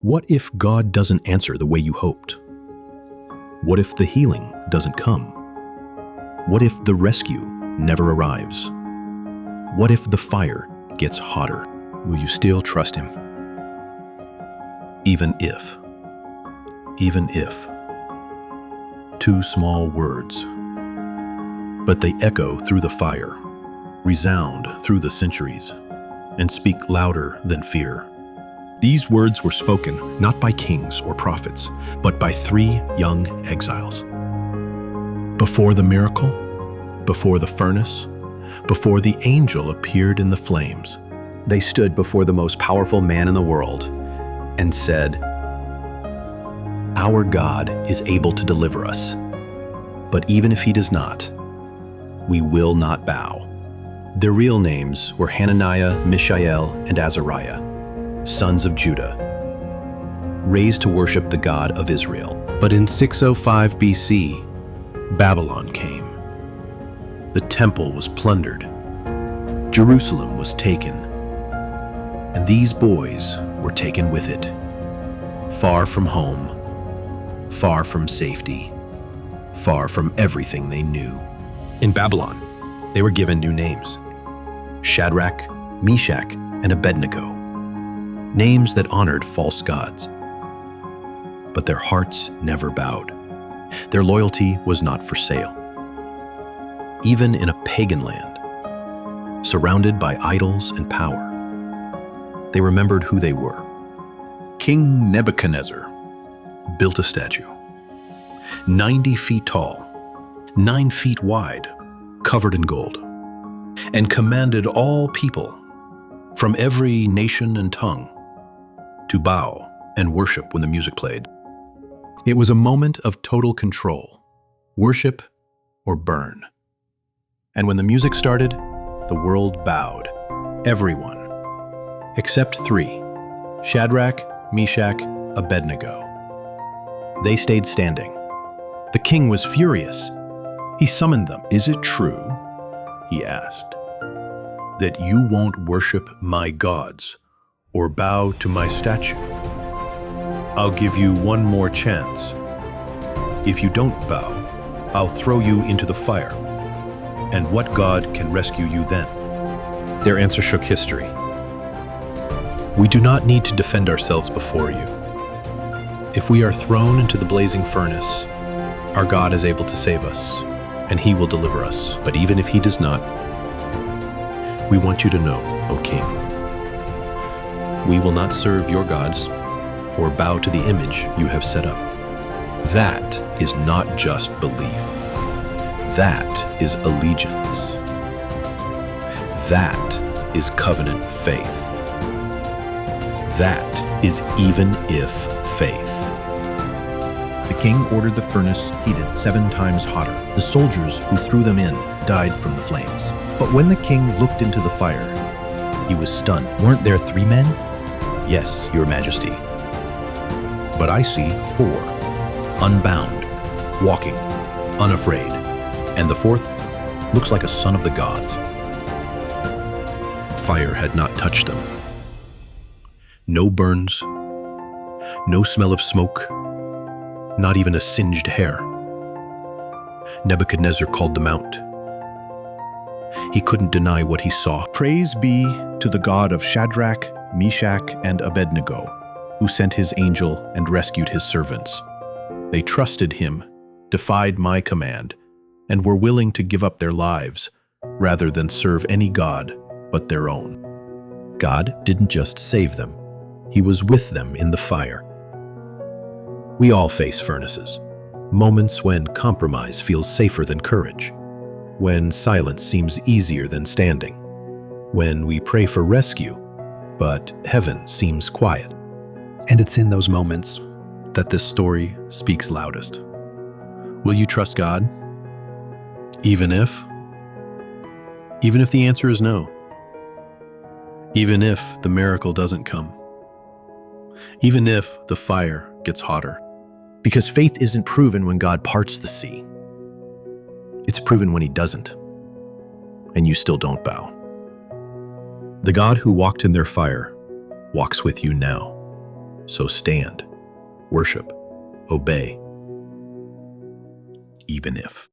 What if God doesn't answer the way you hoped? What if the healing doesn't come? What if the rescue never arrives? What if the fire gets hotter? Will you still trust Him? Even if. Two small words. But they echo through the fire, resound through the centuries, and speak louder than fear. These words were spoken not by kings or prophets, but by 3 young exiles. Before the miracle, before the furnace, before the angel appeared in the flames, they stood before the most powerful man in the world and said, "Our God is able to deliver us, but even if He does not, we will not bow." Their real names were Hananiah, Mishael, and Azariah, sons of Judah, raised to worship the God of Israel. But in 605 BC, Babylon came. The temple was plundered. Jerusalem was taken. And these boys were taken with it, far from home, far from safety, far from everything they knew. In Babylon, they were given new names: Shadrach, Meshach, and Abednego, names that honored false gods. But their hearts never bowed. Their loyalty was not for sale. Even in a pagan land, surrounded by idols and power, they remembered who they were. King Nebuchadnezzar built a statue, 90 feet tall, 9 feet wide, covered in gold, and commanded all people from every nation and tongue to bow and worship when the music played. It was a moment of total control, worship or burn. And when the music started, the world bowed. Everyone, except 3, Shadrach, Meshach, Abednego. They stayed standing. The king was furious. He summoned them. "Is it true," he asked, "that you won't worship my gods or bow to my statue? I'll give you one more chance. If you don't bow, I'll throw you into the fire. And what God can rescue you then?" Their answer shook history. "We do not need to defend ourselves before you. If we are thrown into the blazing furnace, our God is able to save us, and He will deliver us. But even if He does not, we want you to know, O King, we will not serve your gods or bow to the image you have set up." That is not just belief. That is allegiance. That is covenant faith. That is even if faith. The king ordered the furnace heated 7 times hotter. The soldiers who threw them in died from the flames. But when the king looked into the fire, he was stunned. "Weren't there 3 men?" "Yes, your majesty. But I see 4, unbound, walking, unafraid. And the 4th looks like a son of the gods." Fire had not touched them. No burns, no smell of smoke, not even a singed hair. Nebuchadnezzar called them out. He couldn't deny what he saw. "Praise be to the God of Shadrach, Meshach, and Abednego, who sent His angel and rescued His servants. They trusted Him, defied my command, and were willing to give up their lives rather than serve any god but their own." God didn't just save them. He was with them in the fire. We all face furnaces, moments when compromise feels safer than courage, when silence seems easier than standing, when we pray for rescue, but heaven seems quiet. And it's in those moments that this story speaks loudest. Will you trust God? Even if the answer is no. Even if the miracle doesn't come. Even if the fire gets hotter. Because faith isn't proven when God parts the sea. It's proven when He doesn't. And you still don't bow. The God who walked in their fire walks with you now. So stand, worship, obey, even if.